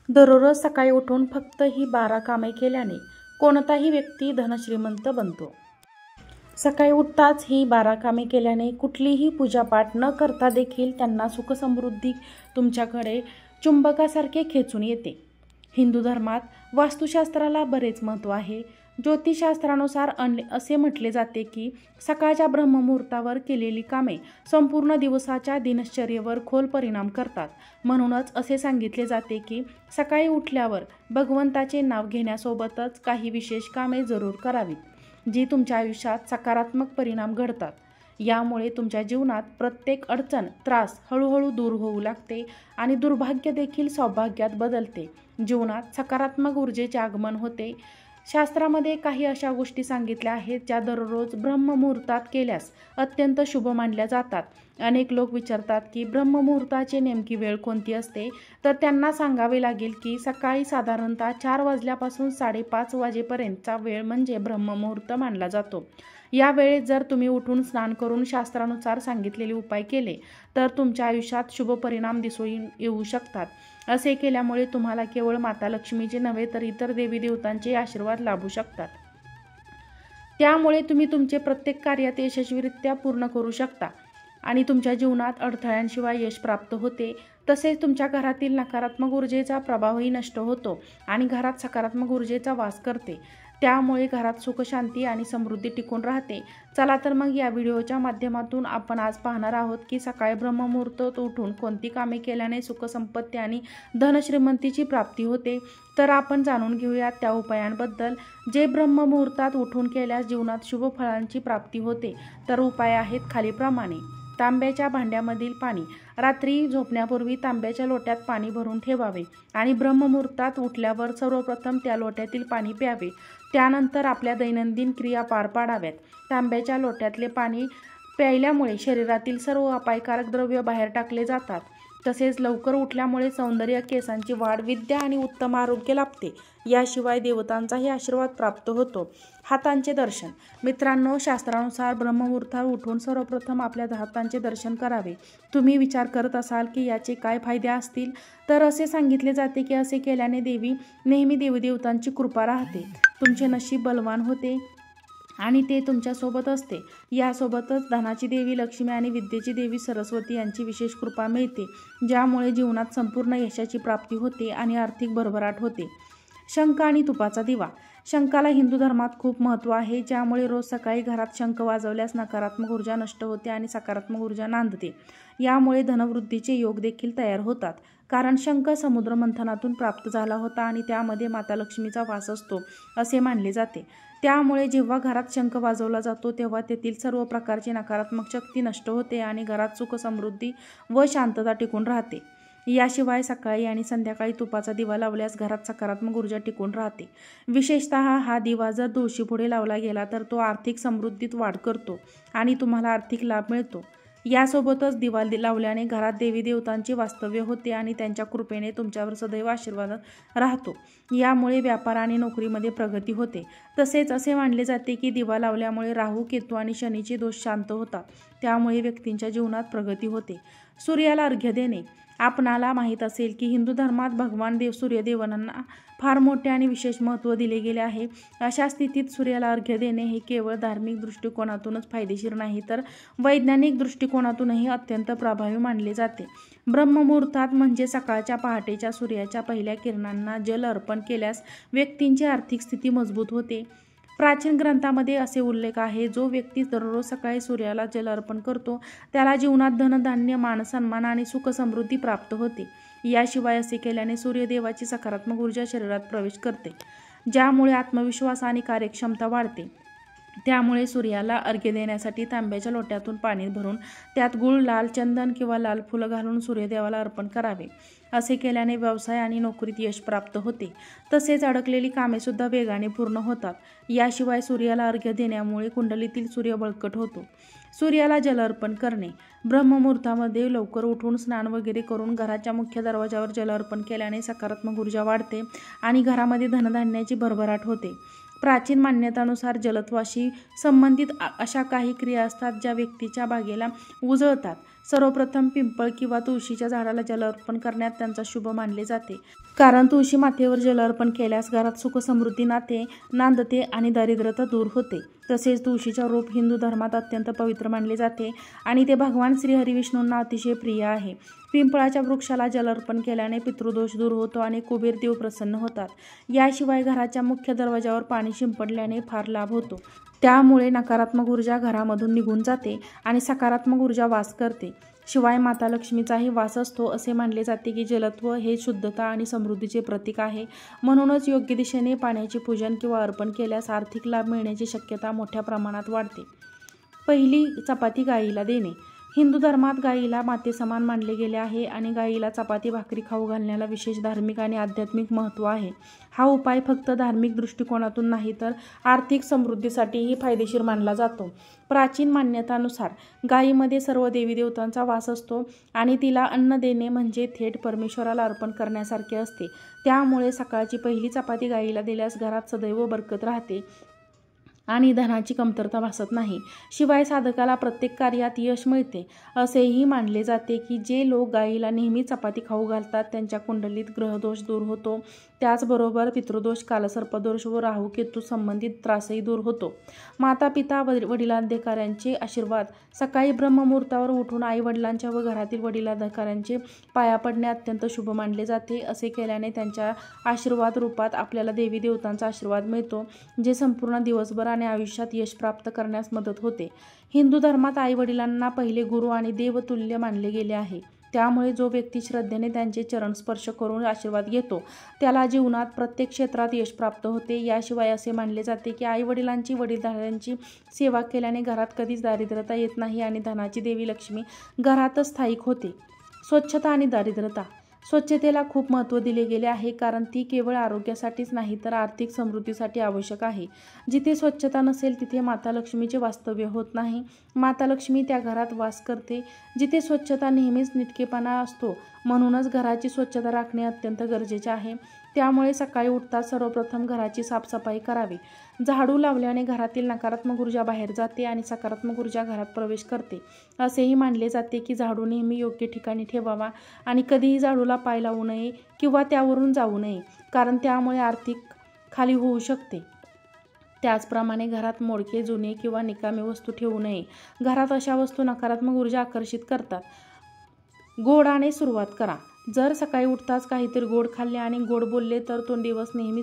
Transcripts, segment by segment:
दररोज सकाळी उठून फक्त ही 12 कामे केल्याने कोणताही व्यक्ती धनश्रीमंत बनतो. सकाळी उठताच ही 12 कामे केल्याने कुठलीही पूजापाठ न करता देखील त्यांना सुखसमृद्धी तुमच्याकडे चुंबकासारखे खेचून येते. हिंदू धर्मात वास्तुशास्त्राला बरेच महत्त्व आहे. ज्योतिषशास्त्रानुसार असे म्हटले जाते की सकाळच्या ब्रह्ममुहूर्तावर केलेली कामे संपूर्ण दिवसाच्या दिनचर्येवर खोल परिणाम करतात. म्हणूनच असे सांगितले जाते की सकाळी उठल्यावर भगवंताचे नाव घेण्यासोबतच काही विशेष कामे जरूर करावीत, जी तुमच्या आयुष्यात सकारात्मक परिणाम घडतात. यामुळे तुमच्या जीवनात प्रत्येक अडचण, त्रास हळूहळू दूर होऊ लागते आणि दुर्भाग्य देखील सौभाग्यात बदलते. जीवनात सकारात्मक ऊर्जेचे आगमन होते. शास्त्रामध्ये काही अशा गोष्टी सांगितल्या आहेत ज्या दररोज ब्रह्ममुहूर्तात केल्यास अत्यंत शुभ मानल्या जातात. अनेक लोक विचारतात की ब्रह्ममुहूर्ताची नेमकी वेळ कोणती असते, तर त्यांना सांगावे लागेल की सकाळी साधारणतः 4 वाजल्यापासून 5:30 वाजेपर्यंतचा वेळ म्हणजे ब्रह्ममुहूर्त मानला जातो. या वेळेत जर तुम्ही उठून स्नान करून शास्त्रानुसार सांगितलेले उपाय केले तर तुमच्या आयुष्यात शुभ परिणाम दिसून येऊ शकतात. असे केल्यामुळे तुम्हाला केवळ माता लक्ष्मीचे नव्हे तर इतर देवी देवतांचे आशीर्वाद लाभू शकतात. त्यामुळे तुम्ही तुमचे प्रत्येक कार्यात यशस्वीरित्या पूर्ण करू शकता आणि तुमच्या जीवनात अडथळ्यांशिवाय यश प्राप्त होते. तसेच तुमच्या घरातील नकारात्मक ऊर्जेचा प्रभावही नष्ट होतो आणि घरात सकारात्मक ऊर्जेचा वास करते. त्यामुळे घरात सुख, शांती आणि समृद्धी टिकून राहते. चला तर मग या व्हिडिओच्या माध्यमातून आपण आज पाहणार आहोत की सकाळी ब्रह्ममुहूर्तात उठून कोणती कामे केल्याने सुख, संपत्ती आणि धनश्रीमंतीची प्राप्ती होते. तर आपण जाणून घेऊयात त्या उपायांबद्दल जे ब्रह्ममुहूर्तात उठून केल्यास जीवनात शुभ फळांची प्राप्ती होते. तर उपाय आहेत खालीलप्रमाणे. तांब्याच्या भांड्यामधील पाणी. रात्री झोपण्यापूर्वी तांब्याच्या लोट्यात पाणी भरून ठेवावे आणि ब्रह्ममुहूर्तात उठल्यावर सर्वप्रथम त्या लोट्यातील पाणी प्यावे. त्यानंतर आपल्या दैनंदिन क्रिया पार पाडाव्यात. तांब्याच्या लोट्यातले पाणी प्यायल्यामुळे शरीरातील सर्व अपायकारक द्रव्य बाहेर टाकले जातात. तसेच लवकर उठल्यामुळे सौंदर्य, केसांची वाढ, विद्या आणि उत्तम आरोग्य लाभते. याशिवाय देवतांचाही आशीर्वाद प्राप्त होतो. हातांचे दर्शन. मित्रांनो, शास्त्रानुसार ब्रह्ममुहूर्तावर उठून सर्वप्रथम आपल्या हातांचे दर्शन करावे. तुम्ही विचार करत असाल की याचे काय फायदे असतील, तर असे सांगितले जाते की असे केल्याने नेहमी देवदेवतांची कृपा राहते, तुमचे नशीब बलवान होते आणि ते तुमच्यासोबत असते. यासोबतच धनाची देवी लक्ष्मी आणि विद्येची देवी सरस्वती यांची विशेष कृपा मिळते, ज्यामुळे जीवनात संपूर्ण यशाची प्राप्ती होते आणि आर्थिक भरभराट होते. शंख आणि तुपाचा दिवा. शंखाला हिंदू धर्मात खूप महत्त्व आहे, ज्यामुळे रोज सकाळी घरात शंख वाजवल्यास नकारात्मक ऊर्जा नष्ट होते आणि सकारात्मक ऊर्जा नांदते. यामुळे धनवृद्धीचे योग देखील तयार होतात, कारण शंख समुद्र मंथनातून प्राप्त झाला होता आणि त्यामध्ये माता लक्ष्मीचा वास असतो असे मानले जाते. त्यामुळे जेव्हा घरात शंख वाजवला जातो तेव्हा तेथील सर्व प्रकारची नकारात्मक शक्ती नष्ट होते आणि घरात सुख, समृद्धी व शांतता टिकून राहते. याशिवाय सकाळी आणि संध्याकाळी तुपाचा दिवा लावल्यास घरात सकारात्मक ऊर्जा टिकून राहते. विशेषतः हा दिवा जर तुळशीपुढे लावला गेला तर तो आर्थिक समृद्धीत वाढ करतो आणि तुम्हाला आर्थिक लाभ मिळतो. यासोबतच दिवा लावल्याने घरात देवी देवतांचे वास्तव्य होते आणि त्यांच्या कृपेने तुमच्यावर सदैव आशीर्वाद राहतो. यामुळे व्यापार आणि नोकरीमध्ये प्रगती होते. तसेच असे मानले जाते की दिवा लावल्यामुळे राहू, केतू आणि शनीचे दोष शांत होतात. त्यामुळे व्यक्तींच्या जीवनात प्रगती होते. सूर्याला अर्घ्य देणे. आपणाला माहीत असेल की हिंदू धर्मात भगवान सूर्यदेवांना फार मोठे आणि विशेष महत्त्व दिले गेले आहे. अशा स्थितीत सूर्याला अर्घ्य देणे हे केवळ धार्मिक दृष्टिकोनातूनच फायदेशीर नाही, तर वैज्ञानिक दृष्टिकोनातूनही अत्यंत प्रभावी मानले जाते. ब्रह्ममुहूर्तात म्हणजे सकाळच्या पहाटेच्या सूर्याच्या पहिल्या किरणांना जल अर्पण केल्यास व्यक्तींची आर्थिक स्थिती मजबूत होते. प्राचीन ग्रंथामध्ये असे उल्लेख आहे, जो व्यक्ती दररोज सकाळी सूर्याला जल अर्पण करतो त्याला जीवनात धनधान्य, मानसन्मान आणि सुख समृद्धी प्राप्त होते. याशिवाय असे केल्याने सूर्यदेवाची सकारात्मक ऊर्जा शरीरात प्रवेश करते, ज्यामुळे आत्मविश्वास आणि कार्यक्षमता वाढते. त्यामुळे सूर्याला अर्घ्य देण्यासाठी तांब्याच्या लोट्यातून पाणी भरून त्यात गूळ, लाल चंदन किंवा लाल फुलं घालून सूर्यदेवाला अर्पण करावे. असे केल्याने व्यवसाय आणि नोकरीत यश प्राप्त होते. तसेच अडकलेली कामेसुद्धा वेगाने पूर्ण होतात. याशिवाय सूर्याला अर्घ्य देण्यामुळे कुंडलीतील सूर्य बळकट होतो. सूर्याला जल अर्पण करणे. ब्रह्ममुहूर्तामध्ये लवकर उठून स्नान वगैरे करून घराच्या मुख्य दरवाजावर जल अर्पण केल्याने सकारात्मक ऊर्जा वाढते आणि घरामध्ये धनधान्याची भरभराट होते. प्राचीन मान्यतानुसार जलत्वाशी संबंधित अशा काही क्रिया असतात ज्या व्यक्तीच्या बागेला उजळतात. सर्वप्रथम पिंपळ किंवा तुळशीच्या झाडाला जल अर्पण करण्यात त्यांचा शुभ मानले जाते. कारण तुळशी मातेवर जल अर्पण केल्यास घरात सुख समृद्धी नांदते आणि दारिद्र्यता दूर होते. तसेच तुळशीचे रोप हिंदू धर्मात अत्यंत पवित्र मानले जाते आणि ते भगवान श्रीहरी विष्णूंना अतिशय प्रिय आहे. पिंपळाच्या वृक्षाला जल अर्पण केल्याने पितृदोष दूर होतो आणि कुबेर देव प्रसन्न होतात. याशिवाय घराच्या मुख्य दरवाजावर पाणी शिंपडल्याने फार लाभ होतो. त्यामुळे नकारात्मक ऊर्जा घरामधून निघून जाते आणि सकारात्मक ऊर्जा वास करते. शिवाय माता लक्ष्मीचाही वास असतो. असे मानले जाते की जलत्व हे शुद्धता आणि समृद्धीचे प्रतीक आहे. म्हणूनच योग्य दिशेने पाण्याचे पूजन किंवा अर्पण केल्यास आर्थिक लाभ मिळण्याची शक्यता मोठ्या प्रमाणात वाढते. पहिली चपाती गायीला देणे. हिंदू धर्मात गायीला मातेसमान मानले गेले आहे आणि गायीला चपाती भाकरी खाऊ घालण्याला विशेष धार्मिक आणि आध्यात्मिक महत्त्व आहे. हा उपाय फक्त धार्मिक दृष्टिकोनातून नाही तर आर्थिक समृद्धीसाठीही फायदेशीर मानला जातो. प्राचीन मान्यतानुसार गायीमध्ये सर्व देवी देवतांचा वास असतो आणि तिला अन्न देणे म्हणजे थेट परमेश्वराला अर्पण करण्यासारखे असते. त्यामुळे सकाळची पहिली चपाती गायीला दिल्यास घरात सदैव बरकत राहते आणि धनाची कमतरता भासत नाही. शिवाय साधकाला प्रत्येक कार्यात यश मिळते. असेही मानले जाते की जे लोक गायीला नेहमी चपाती खाऊ घालतात त्यांच्या कुंडलीत ग्रहदोष दूर होतो. त्याचबरोबर पितृदोष, कालसर्पदोष व राहू केतू संबंधित त्रासही दूर होतो. माता पिता वडिलाधिकाऱ्यांचे आशीर्वाद. सकाळी ब्रह्ममुहूर्तावर उठून आई वडिलांच्या व घरातील वडिलाधिकाऱ्यांचे पाया पडणे अत्यंत शुभ मानले जाते. असे केल्याने त्यांच्या आशीर्वाद रूपात आपल्याला देवी देवतांचा आशीर्वाद मिळतो, जे संपूर्ण दिवसभर आणि आयुष्यात यश प्राप्त करण्यास मदत होते. हिंदू धर्मात आई वडिलांना पहिले गुरु आणि देवतुल्य मानले गेले आहे. त्यामुळे जो व्यक्ती श्रद्धेने त्यांचे चरण स्पर्श करून आशीर्वाद घेतो त्याला जीवनात प्रत्येक क्षेत्रात यश प्राप्त होते. याशिवाय असे मानले जाते की आई वडिलांची वडीलधाऱ्यांची सेवा केल्याने घरात कधीच दारिद्र्यता येत नाही आणि धनाची देवी लक्ष्मी घरातच स्थायिक होते. स्वच्छता आणि दारिद्र्यता. स्वच्छतेला खूप महत्त्व दिले गेले आहे कारण ती केवळ आरोग्यासाठीच नाही तर आर्थिक समृद्धीसाठी आवश्यक आहे. जिथे स्वच्छता नसेल तिथे माता लक्ष्मीचे वास्तव्य होत नाही. माता लक्ष्मी त्या घरात वास करते जिथे स्वच्छता नेहमीच नीटकेपणा असतो. म्हणूनच घराची स्वच्छता राखणे अत्यंत गरजेचे आहे. त्यामुळे सकाळी उठताच सर्वप्रथम घराची साफसफाई करावी. झाडू लावल्याने घरातील नकारात्मक ऊर्जा बाहेर जाते आणि सकारात्मक ऊर्जा घरात प्रवेश करते. असेही मानले जाते की झाडू नेहमी योग्य ठिकाणी ठेवावा आणि कधीही झाडूला पाय लावू नये किंवा त्यावरून जाऊ नये कारण त्यामुळे आर्थिक खाली होऊ शकते. त्याचप्रमाणे घरात मोडके, जुने किंवा निकामी वस्तू ठेवू नये. घरात अशा वस्तू नकारात्मक ऊर्जा आकर्षित करतात. गोडाने सुरुवात करा. जर सकाळी उठताच काहीतरी गोड खाल्ले आणि गोड बोलले तर तो दिवस नेहमी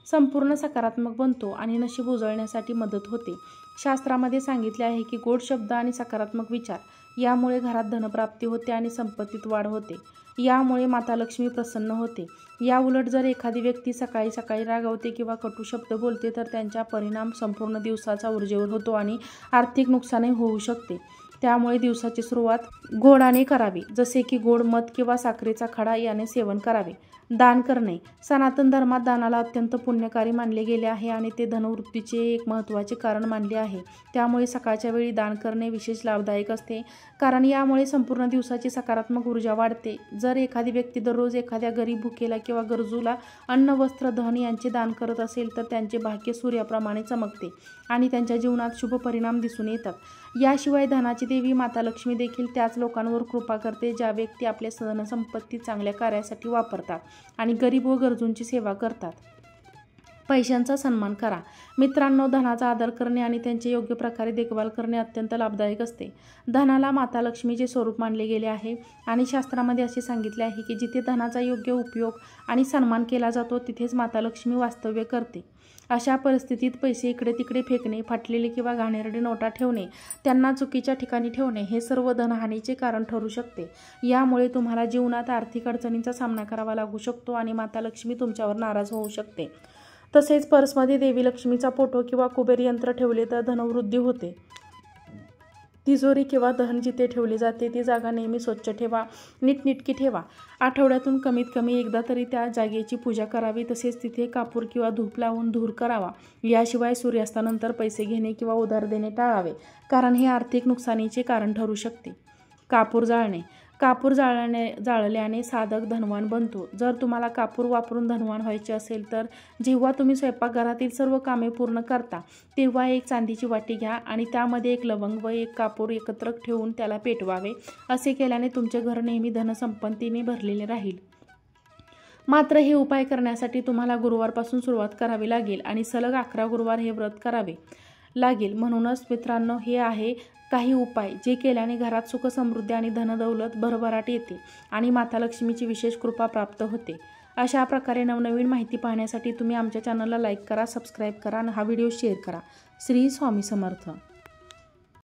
संपूर्ण सकारात्मक बनतो आणि नशीब उजळण्यासाठी मदत होते. शास्त्रामध्ये सांगितले आहे की गोड शब्द आणि सकारात्मक विचार यामुळे घरात धनप्राप्ती होते आणि संपत्तीत वाढ होते. यामुळे माता लक्ष्मी प्रसन्न होते. याउलट जर एखादी व्यक्ती सकाळी सकाळी रागावते किंवा कटू शब्द बोलते तर त्यांचा परिणाम संपूर्ण दिवसाचा ऊर्जेवर होतो आणि आर्थिक नुकसानही होऊ शकते. त्यामुळे दिवसाची सुरुवात गोडाने करावी, जसे की गोड मध किंवा साखरेचा खडा याने सेवन करावे. दान करणे. सनातन धर्मात दानाला अत्यंत पुण्यकारी मानले गेले आहे आणि ते धनवृद्धीचे एक महत्त्वाचे कारण मानले आहे. त्यामुळे सकाळच्या वेळी दान करणे विशेष लाभदायक असते कारण यामुळे संपूर्ण दिवसाची सकारात्मक ऊर्जा वाढते. जर एखादी व्यक्ती दररोज एखाद्या गरीब, भुकेला किंवा गरजूला अन्न, वस्त्र, धन यांचे दान करत असेल तर त्यांचे भाग्य सूर्याप्रमाणे चमकते आणि त्यांच्या जीवनात शुभ परिणाम दिसून येतात. याशिवाय धनाची देवी माता लक्ष्मी देखील त्याच लोकांवर कृपा करते ज्या व्यक्ती आपल्या धनसंपत्ती चांगल्या कार्यासाठी वापरतात आणि गरीब व गरजूंची सेवा करतात. पैशांचा सन्मान करा. मित्रांनो, धनाचा आदर करणे आणि त्यांचे योग्य प्रकारे देखभाल करणे अत्यंत लाभदायक असते. धनाला माता लक्ष्मीचे स्वरूप मानले गेले आहे आणि शास्त्रामध्ये असे सांगितले आहे की जिथे धनाचा योग्य उपयोग आणि सन्मान केला जातो तिथेच माता लक्ष्मी वास्तव्य करते. अशा परिस्थितीत पैसे इकडे तिकडे फेकणे, फाटलेले किंवा घाणेरडे नोटा ठेवणे, त्यांना चुकीच्या ठिकाणी ठेवणे हे सर्व धनहानीचे कारण ठरू शकते. यामुळे तुम्हाला जीवनात आर्थिक अडचणींचा सामना करावा लागू शकतो आणि माता लक्ष्मी तुमच्यावर नाराज होऊ शकते. तसेच पर्समध्ये देवी लक्ष्मीचा फोटो किंवा कुबेर यंत्र ठेवले तर धनवृद्धी होते. तिजोरी किंवा दहन जिथे ठेवले जाते ती जागा नेहमी स्वच्छ ठेवा, नीटनेटकी ठेवा. आठवड्यातून कमीत कमी एकदा तरी त्या जागेची पूजा करावी. तसेच तिथे कापूर किंवा धूप लावून धूर करावा. याशिवाय सूर्यास्तानंतर पैसे घेणे किंवा उधार देणे टाळावे कारण हे आर्थिक नुकसानीचे कारण ठरू शकते. कापूर जाळणे. कापूर जाळल्याने साधक धनवान बनतो. जर तुम्हाला कापूर वापरून धनवान व्हायचे असेल तर जेव्हा तुम्ही स्वयंपाकघरातील सर्व कामे पूर्ण करता तेव्हा एक चांदीची वाटी घ्या आणि त्यामध्ये एक लवंग व एक कापूर एकत्र ठेवून त्याला पेटवावे. असे केल्याने तुमचे घर नेहमी धनसंपत्तीने भरलेले राहील. मात्र हे उपाय करण्यासाठी तुम्हाला गुरुवारपासून सुरुवात करावी लागेल आणि सलग 11 गुरुवार हे व्रत करावे लागेल. म्हणूनच मित्रांनो, हे आहे काही उपाय जे केल्याने घरात सुख समृद्धी आणि धनदौलत भरभराट येते आणि माता लक्ष्मीची विशेष कृपा प्राप्त होते. अशा प्रकारे नवनवीन माहिती पाहण्यासाठी तुम्ही आमच्या चॅनलला लाईक करा, सबस्क्राईब करा आणि हा व्हिडिओ शेअर करा. श्री स्वामी समर्थ.